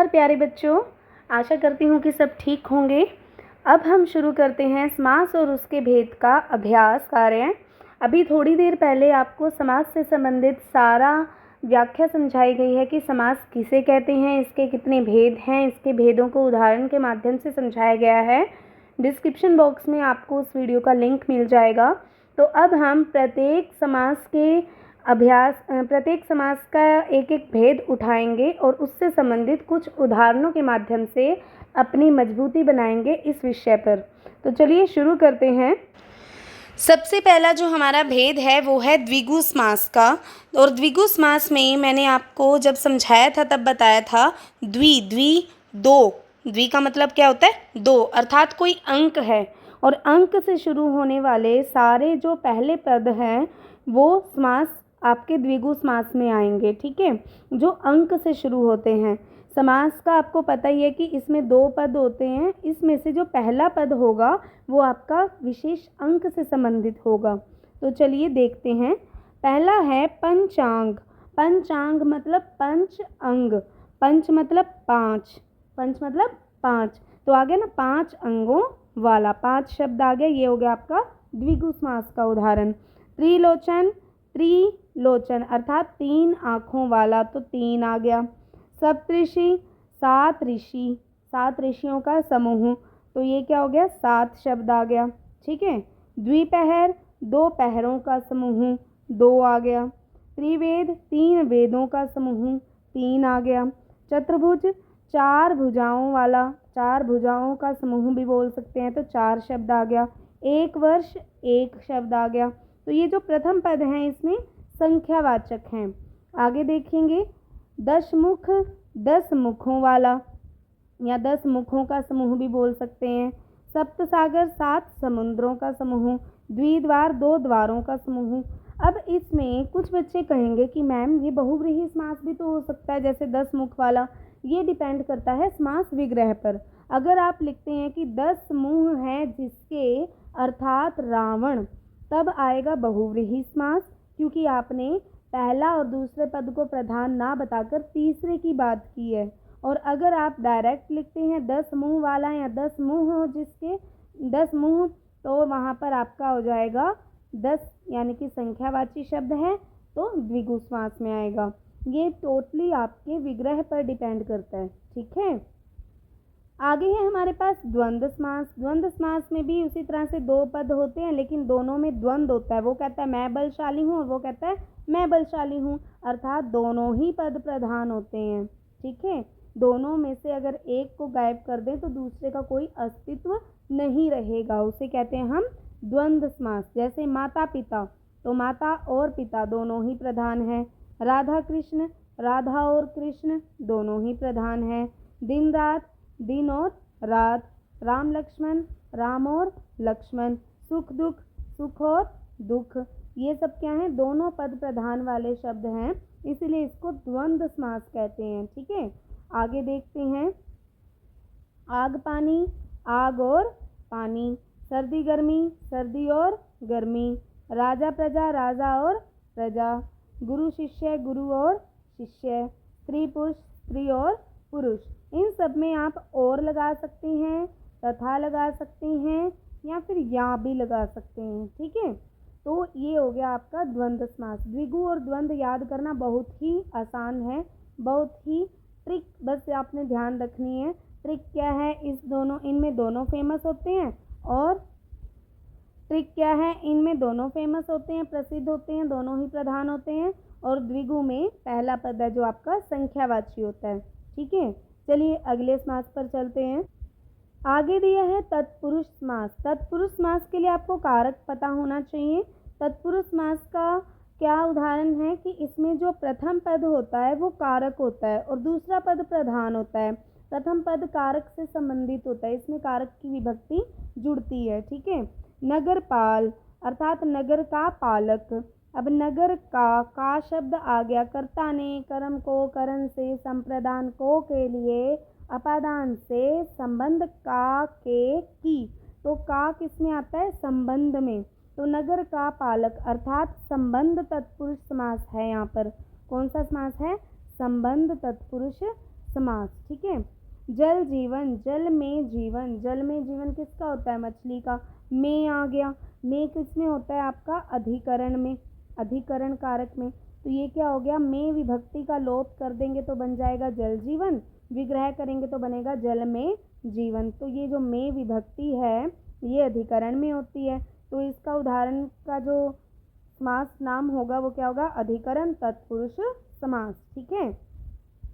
प्यारे बच्चों, आशा करती हूँ कि सब ठीक होंगे। अब हम शुरू करते हैं समास और उसके भेद का अभ्यास कार्य। अभी थोड़ी देर पहले आपको समास से संबंधित सारा व्याख्या समझाई गई है कि समास किसे कहते हैं, इसके कितने भेद हैं, इसके भेदों को उदाहरण के माध्यम से समझाया गया है। डिस्क्रिप्शन बॉक्स में आपको उस वीडियो का लिंक मिल जाएगा। तो अब हम प्रत्येक समास का एक एक भेद उठाएंगे और उससे संबंधित कुछ उदाहरणों के माध्यम से अपनी मजबूती बनाएंगे इस विषय पर। तो चलिए शुरू करते हैं। सबसे पहला जो हमारा भेद है वो है द्विगु समास का। और द्विगु समास में मैंने आपको जब समझाया था तब बताया था द्वि दो। द्वि का मतलब क्या होता है? दो, अर्थात कोई अंक है और अंक से शुरू होने वाले सारे जो पहले पद हैं वो समास आपके द्विगु समास में आएंगे। ठीक है, जो अंक से शुरू होते हैं। समास का आपको पता ही है कि इसमें दो पद होते हैं, इसमें से जो पहला पद होगा वो आपका विशेष अंक से संबंधित होगा। तो चलिए देखते हैं। पहला है पंचांग। पंचांग मतलब पंच अंग। पंच मतलब पाँच, पंच मतलब पाँच। तो आ गया ना, पाँच अंगों वाला, पाँच शब्द आ गया। ये हो गया आपका द्विगु समास का उदाहरण। त्रिलोचन, त्रिलोचन अर्थात तीन आँखों वाला, तो तीन आ गया। सप्तऋषि, सात ऋषि, सात ऋषियों का समूह, तो ये क्या हो गया? सात शब्द आ गया। ठीक है। द्विपहर, दो पहरों का समूह, दो आ गया। त्रिवेद, तीन वेदों का समूह, तीन आ गया। चतुर्भुज, चार भुजाओं वाला, चार भुजाओं का समूह भी बोल सकते हैं, तो चार शब्द आ गया। एक वर्ष, एक शब्द आ गया। तो ये जो प्रथम पद हैं इसमें संख्यावाचक हैं। आगे देखेंगे। दशमुख, दस मुखों वाला या दस मुखों का समूह भी बोल सकते हैं। सप्तसागर, सात समुद्रों का समूह। द्विद्वार, दो द्वारों का समूह। अब इसमें कुछ बच्चे कहेंगे कि मैम ये बहुव्रीहि समास भी तो हो सकता है, जैसे दस मुख वाला। ये डिपेंड करता है समास विग्रह पर। अगर आप लिखते हैं कि 10 मुंह हैं जिसके, अर्थात रावण, तब आएगा बहुव्रीहि समास, क्योंकि आपने पहला और दूसरे पद को प्रधान ना बताकर तीसरे की बात की है। और अगर आप डायरेक्ट लिखते हैं 10 मुंह वाला या 10 मुंह हो जिसके, 10 मुंह, तो वहाँ पर आपका हो जाएगा 10, यानी कि संख्यावाची शब्द है, तो द्विगु समास में आएगा। ये टोटली आपके विग्रह पर डिपेंड करता है। ठीक है। आगे है हमारे पास द्वंद्व समास। द्वंद्व समास में भी उसी तरह से दो पद होते हैं, लेकिन दोनों में द्वंद्व होता है। वो कहता है मैं बलशाली हूँ और वो कहता है मैं बलशाली हूँ, अर्थात दोनों ही पद प्रधान होते हैं। ठीक है। दोनों में से अगर एक को गायब कर दें तो दूसरे का कोई अस्तित्व नहीं रहेगा, उसे कहते हैं हम द्वंद्व समास। जैसे माता पिता, तो माता और पिता दोनों ही प्रधान हैं। राधा कृष्ण, राधा और कृष्ण दोनों ही प्रधान हैं। दिन रात, दिन और रात। राम लक्ष्मण, राम और लक्ष्मण। सुख दुख, सुख और दुख। ये सब क्या हैं? दोनों पद प्रधान वाले शब्द हैं, इसलिए इसको द्वंद्व समास कहते हैं। ठीक है। आगे देखते हैं। आग पानी, आग और पानी। सर्दी गर्मी, सर्दी और गर्मी। राजा प्रजा, राजा और प्रजा। गुरु शिष्य, गुरु और शिष्य। स्त्री पुरुष, स्त्री और पुरुष। इन सब में आप और लगा सकते हैं, तथा लगा सकते हैं, या फिर या भी लगा सकते हैं। ठीक है। तो ये हो गया आपका द्वंद्व समास। द्विगु और द्वंद्व याद करना बहुत ही आसान है, बहुत ही ट्रिक बस आपने ध्यान रखनी है। ट्रिक क्या है? इनमें दोनों फेमस होते हैं। और ट्रिक क्या है? इनमें दोनों फेमस होते हैं, प्रसिद्ध होते हैं, दोनों ही प्रधान होते हैं। और द्विगु में पहला पद है जो आपका संख्यावाची होता है। ठीक है। चलिए अगले समास पर चलते हैं। आगे दिया है तत्पुरुष समास। तत्पुरुष समास के लिए आपको कारक पता होना चाहिए। तत्पुरुष समास का क्या उदाहरण है कि इसमें जो प्रथम पद होता है वो कारक होता है और दूसरा पद प्रधान होता है। प्रथम पद कारक से संबंधित होता है, इसमें कारक की विभक्ति जुड़ती है। ठीक है। नगरपाल अर्थात नगर का पालक। अब नगर का शब्द आ गया कर्ता ने, कर्म को, करण से, संप्रदान को के लिए, अपादान से, संबंध का के की, तो का किस में आता है? संबंध में। तो नगर का पालक अर्थात संबंध तत्पुरुष समास है। यहाँ पर कौन सा समास है? संबंध तत्पुरुष समास। ठीक है। जल जीवन, जल में जीवन, जल में जीवन किसका होता है? मछली का। में आ गया, में किस में होता है आपका? अधिकरण में, अधिकरण कारक में। तो ये क्या हो गया? में विभक्ति का लोप कर देंगे तो बन जाएगा जल जीवन, विग्रह करेंगे तो बनेगा जल में जीवन। तो ये जो में विभक्ति है ये अधिकरण में होती है, तो इसका उदाहरण का जो समास नाम होगा वो क्या होगा? अधिकरण तत्पुरुष समास। ठीक है।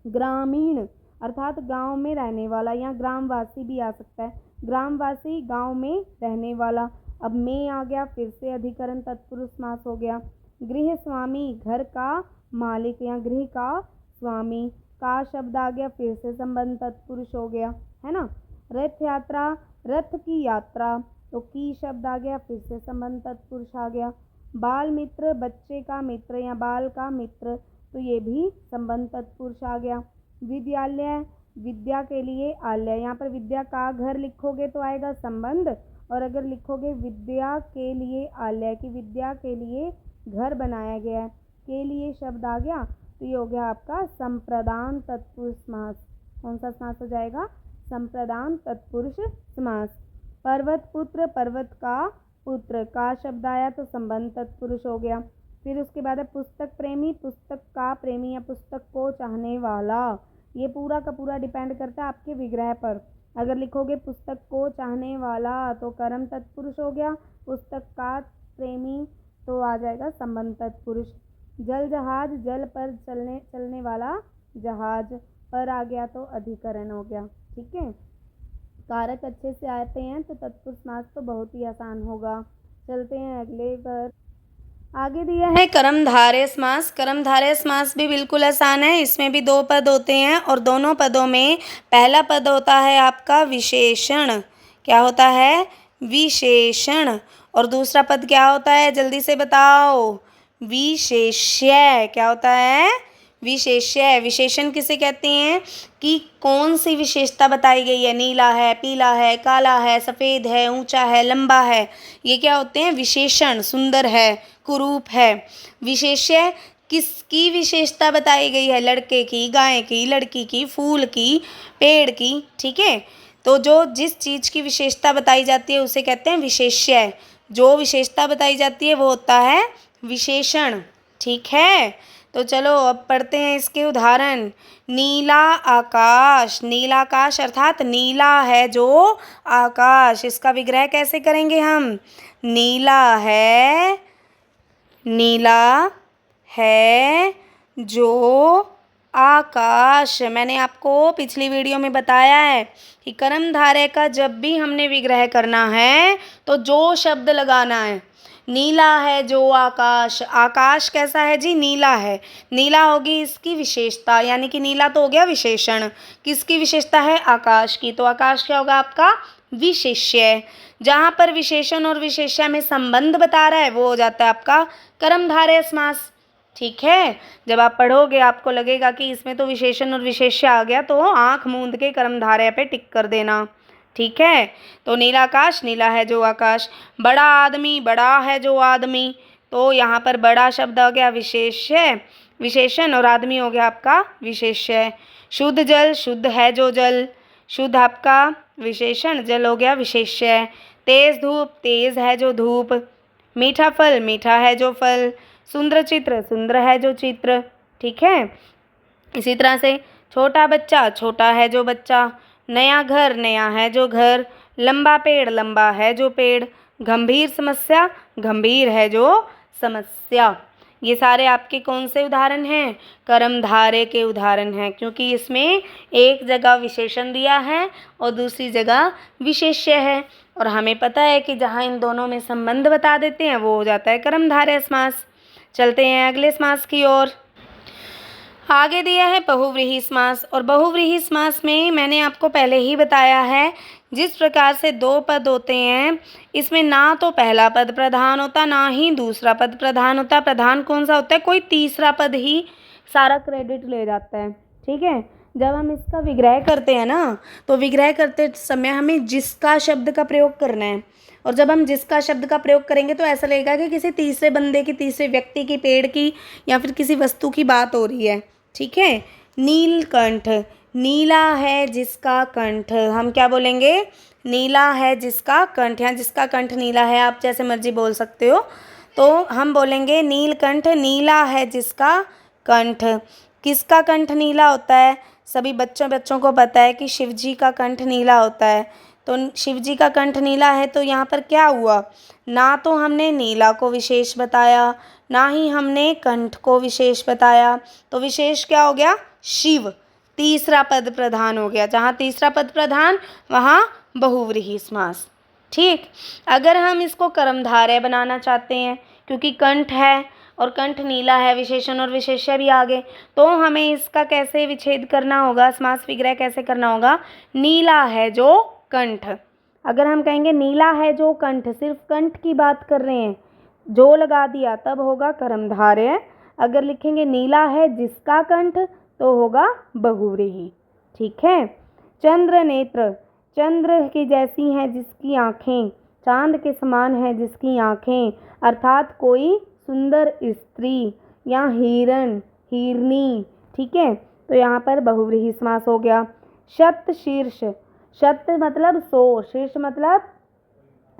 ग्रामीण अर्थात गांव में रहने वाला, यहाँ ग्रामवासी भी आ सकता है। ग्रामवासी, गांव में रहने वाला। अब में आ गया, फिर से अधिकरण तत्पुरुष समास हो गया। गृह स्वामी, घर का मालिक, यहाँ गृह का स्वामी। का शब्द आ गया, फिर से संबंध तत्पुरुष हो गया, है ना। रथ यात्रा, रथ की यात्रा, तो की शब्द आ गया, फिर से संबंध तत्पुरुष आ गया। बाल मित्र, बच्चे का मित्र या बाल का मित्र, तो ये भी संबंध तत्पुरुष आ गया। विद्यालय, विद्या के लिए आलय, यहाँ पर विद्या का घर लिखोगे तो आएगा संबंध, और अगर लिखोगे विद्या के लिए आलय की विद्या के लिए घर बनाया गया है, के लिए शब्द आ गया, तो ये हो गया आपका संप्रदान तत्पुरुष समास। कौन सा समास हो जाएगा? संप्रदान तत्पुरुष समास। पर्वत पुत्र, पर्वत का पुत्र, का शब्द आया तो संबंध तत्पुरुष हो गया। फिर उसके बाद है पुस्तक प्रेमी, पुस्तक का प्रेमी या पुस्तक को चाहने वाला। ये पूरा का पूरा डिपेंड करता है आपके विग्रह पर। अगर लिखोगे पुस्तक को चाहने वाला तो कर्म तत्पुरुष हो गया, पुस्तक का प्रेमी तो आ जाएगा संबंध तत्पुरुष। जल जहाज, जल पर चलने वाला जहाज, पर आ गया तो अधिकरण हो गया। ठीक है। कारक अच्छे से आते हैं तो तत्पुरुष समास तो बहुत ही आसान होगा। चलते हैं अगले पर। आगे दिया है कर्मधारय समास। कर्मधारय समास भी बिल्कुल आसान है। इसमें भी दो पद होते हैं और दोनों पदों में पहला पद होता है आपका विशेषण। क्या होता है? विशेषण। और दूसरा पद क्या होता है? जल्दी से बताओ। विशेष्य। क्या होता है? विशेष्य। विशेषण किसे कहते हैं? कि कौन सी विशेषता बताई गई है? नीला है, पीला है, काला है, सफ़ेद है, ऊंचा है, लंबा है, ये क्या होते हैं? विशेषण। सुंदर है, कुरूप है। विशेष्य किसकी विशेषता बताई गई है? लड़के की, गाय की, लड़की की, फूल की, पेड़ की। ठीक है। तो जो जिस चीज़ की विशेषता बताई जाती है उसे कहते हैं विशेष्य। जो विशेषता बताई जाती है वो होता है विशेषण। ठीक है। तो चलो अब पढ़ते हैं इसके उदाहरण। नीला आकाश, नीला आकाश अर्थात नीला है जो आकाश, इसका विग्रह कैसे करेंगे हम? नीला है, नीला है जो आकाश। मैंने आपको पिछली वीडियो में बताया है कि कर्मधारय का जब भी हमने विग्रह करना है तो जो शब्द लगाना है। नीला है जो आकाश, आकाश कैसा है जी? नीला है। नीला होगी इसकी विशेषता, यानी कि नीला तो हो गया विशेषण। किसकी विशेषता है? आकाश की। तो आकाश क्या होगा आपका? विशेष्य। जहाँ पर विशेषण और विशेष्य में संबंध बता रहा है वो हो जाता है आपका कर्मधारय समास। ठीक है। जब आप पढ़ोगे आपको लगेगा कि इसमें तो विशेषण और विशेष्य आ गया, तो आंख मूंद के कर्मधारय पे टिक कर देना। ठीक है। तो नीला आकाश, नीला है जो आकाश। बड़ा आदमी, बड़ा है जो आदमी, तो यहाँ पर बड़ा शब्द हो गया विशेष्य, विशेषण, और आदमी हो गया आपका विशेष्य। शुद्ध जल, शुद्ध है जो जल, शुद्ध आपका विशेषण, जल हो गया विशेष्य। तेज धूप, तेज है जो धूप। मीठा फल, मीठा है जो फल। सुंदर चित्र, सुंदर है जो चित्र। ठीक है। इसी तरह से छोटा बच्चा, छोटा है जो बच्चा। नया घर, नया है जो घर। लंबा पेड़, लंबा है जो पेड़। गंभीर समस्या, गंभीर है जो समस्या। ये सारे आपके कौन से उदाहरण हैं? कर्मधारय के उदाहरण हैं, क्योंकि इसमें एक जगह विशेषण दिया है और दूसरी जगह विशेष्य है, और हमें पता है कि जहाँ इन दोनों में संबंध बता देते हैं वो हो जाता है कर्मधारय समास। चलते हैं अगले समास की ओर। आगे दिया है बहुव्रीहि समास, और बहुव्रीहि समास में मैंने आपको पहले ही बताया है जिस प्रकार से दो पद होते हैं इसमें ना तो पहला पद प्रधान होता ना ही दूसरा पद प्रधान होता। प्रधान कौन सा होता है? कोई तीसरा पद ही सारा क्रेडिट ले जाता है। ठीक है। जब हम इसका विग्रह करते हैं ना, तो विग्रह करते समय हमें जिसका शब्द का प्रयोग करना है, और जब हम जिसका शब्द का प्रयोग करेंगे तो ऐसा लगेगा कि किसी तीसरे बंदे की, तीसरे व्यक्ति की, पेड़ की या फिर किसी वस्तु की बात हो रही है। ठीक है। नीलकंठ, नीला है जिसका कंठ, हम क्या बोलेंगे? नीला है जिसका कंठ, या जिसका कंठ नीला है, आप जैसे मर्जी बोल सकते हो। तो हम बोलेंगे नीलकंठ, नीला है जिसका कंठ। किसका कंठ नीला होता है? सभी बच्चों को पता है कि शिव जी का कंठ नीला होता है। तो शिव जी का कंठ नीला है, तो यहाँ पर क्या हुआ? ना तो हमने नीला को विशेष बताया, ना ही हमने कंठ को विशेष बताया। तो विशेष क्या हो गया? शिव। तीसरा पद प्रधान हो गया। जहाँ तीसरा पद प्रधान, वहाँ बहुव्रीहि समास। ठीक। अगर हम इसको कर्मधारय बनाना चाहते हैं, क्योंकि कंठ है और कंठ नीला है, विशेषण और विशेष्य भी आ गए, तो हमें इसका कैसे विच्छेद करना होगा? समास विग्रह कैसे करना होगा? नीला है जो कंठ। अगर हम कहेंगे नीला है जो कंठ, सिर्फ कंठ की बात कर रहे हैं, जो लगा दिया, तब होगा कर्मधारय। अगर लिखेंगे नीला है जिसका कंठ, तो होगा बहुव्रीहि। ठीक है। चंद्र नेत्र, चंद्र की जैसी हैं जिसकी आँखें, चांद के समान है जिसकी आँखें, अर्थात कोई सुंदर स्त्री या हिरण, हिरनी। ठीक है। तो यहाँ पर बहुव्रीहि समास हो गया। शत शीर्ष, शत मतलब 100, शीर्ष मतलब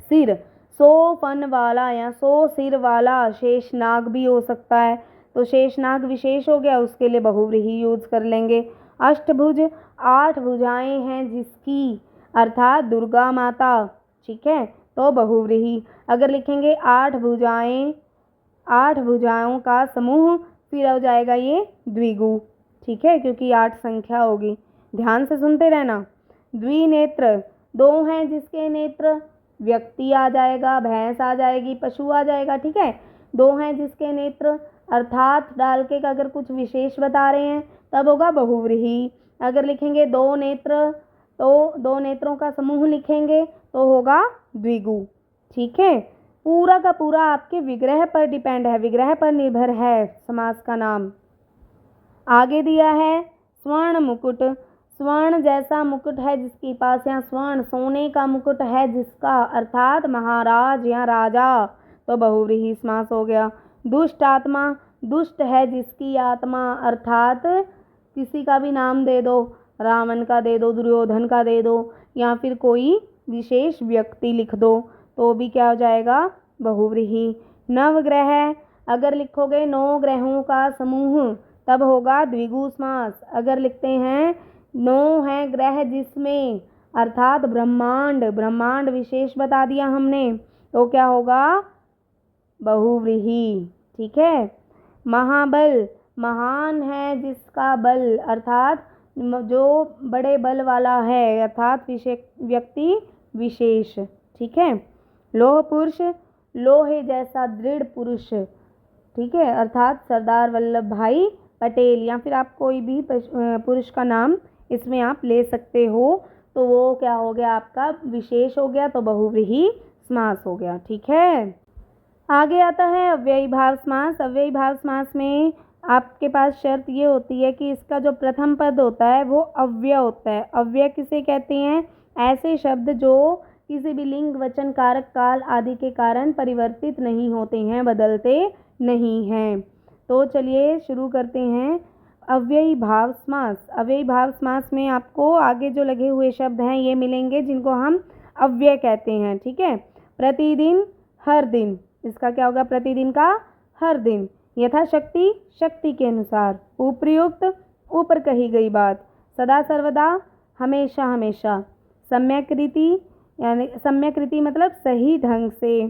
सिर, 100 फन वाला या 100 सिर वाला शेषनाग भी हो सकता है। तो शेषनाग विशेष हो गया, उसके लिए बहुव्रीहि यूज कर लेंगे। अष्टभुज, 8 भुजाएं हैं जिसकी, अर्थात दुर्गा माता। ठीक है। तो बहुव्रीहि। अगर लिखेंगे 8 भुजाएं, 8 भुजाओं का समूह, फिर हो जाएगा ये द्विगु। ठीक है, क्योंकि 8 संख्या होगी। ध्यान से सुनते रहना। द्विनेत्र, 2 हैं जिसके नेत्र, व्यक्ति आ जाएगा, भैंस आ जाएगी, पशु आ जाएगा। ठीक है। 2 हैं जिसके नेत्र, अर्थात डाल के अगर कुछ विशेष बता रहे हैं, तब होगा बहुव्रीहि। अगर लिखेंगे 2 नेत्र, तो 2 नेत्रों का समूह लिखेंगे, तो होगा द्विगु। ठीक है। पूरा का पूरा आपके विग्रह पर डिपेंड है, विग्रह पर निर्भर है समास का नाम। आगे दिया है स्वर्ण मुकुट, स्वर्ण जैसा मुकुट है जिसके पास, या स्वर्ण सोने का मुकुट है जिसका, अर्थात महाराज या राजा। तो बहुव्रीहि समास हो गया। दुष्ट आत्मा, दुष्ट है जिसकी आत्मा, अर्थात किसी का भी नाम दे दो, रावण का दे दो, दुर्योधन का दे दो, या फिर कोई विशेष व्यक्ति लिख दो, तो भी क्या हो जाएगा? बहुव्रीहि। नवग्रह, अगर लिखोगे 9 ग्रहों का समूह, तब होगा द्विगु समास। अगर लिखते हैं 9 हैं ग्रह जिसमें, अर्थात ब्रह्मांड, ब्रह्मांड विशेष बता दिया हमने, तो क्या होगा? बहुव्रीहि। ठीक है। महाबल, महान है जिसका बल, अर्थात जो बड़े बल वाला है, अर्थात व्यक्ति विशेष। ठीक है। लोह पुरुष, लोहे जैसा दृढ़ पुरुष। ठीक है। अर्थात सरदार वल्लभ भाई पटेल, या फिर आप कोई भी पुरुष का नाम इसमें आप ले सकते हो, तो वो क्या हो गया? आपका विशेष हो गया, तो बहुव्रीहि समास हो गया। ठीक है। आगे आता है अव्ययी भाव समास। अव्ययी भाव समास में आपके पास शर्त ये होती है कि इसका जो प्रथम पद होता है वो अव्यय होता है। अव्यय किसे कहते हैं? ऐसे शब्द जो किसी भी लिंग, वचन, कारक, काल आदि के कारण परिवर्तित नहीं होते हैं, बदलते नहीं हैं। तो चलिए शुरू करते हैं अव्ययी भाव समास। अव्ययी भाव समास में आपको आगे जो लगे हुए शब्द हैं ये मिलेंगे, जिनको हम अव्यय कहते हैं। ठीक है। प्रतिदिन, हर दिन, इसका क्या होगा? प्रतिदिन का हर दिन। यथाशक्ति, शक्ति के अनुसार। उपयुक्त, ऊपर कही गई बात। सदा सर्वदा, हमेशा हमेशा। सम्यक रीति, यानी सम्यक रीति मतलब सही ढंग से,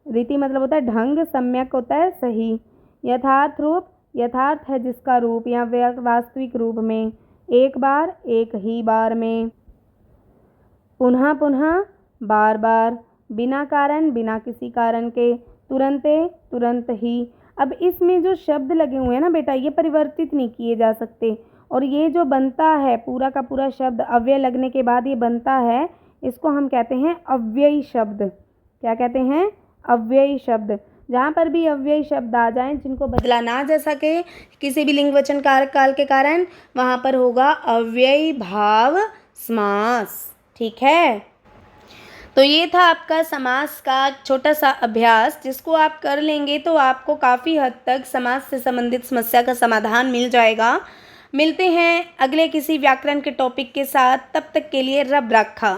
रीति मतलब होता है ढंग, सम्यक होता है सही। यथार्थ रूप, यथार्थ है जिसका रूप, या वास्तविक रूप में, एक बार, एक ही बार में। पुनः पुनः, बार बार। बिना कारण, बिना किसी कारण के। तुरंते, तुरंत ही। अब इसमें जो शब्द लगे हुए हैं ना बेटा, ये परिवर्तित नहीं किए जा सकते, और ये जो बनता है पूरा का पूरा शब्द अव्यय लगने के बाद ये बनता है, इसको हम कहते हैं अव्ययी शब्द। क्या कहते हैं? अव्ययी शब्द। जहाँ पर भी अव्ययी शब्द आ जाएं जिनको बदला ना जा सके किसी भी लिंग, वचन, कारक, काल के कारण, वहाँ पर होगा अव्ययी भाव समास। ठीक है। तो ये था आपका समास का छोटा सा अभ्यास, जिसको आप कर लेंगे तो आपको काफ़ी हद तक समास से संबंधित समस्या का समाधान मिल जाएगा। मिलते हैं अगले किसी व्याकरण के टॉपिक के साथ, तब तक के लिए रब राखा।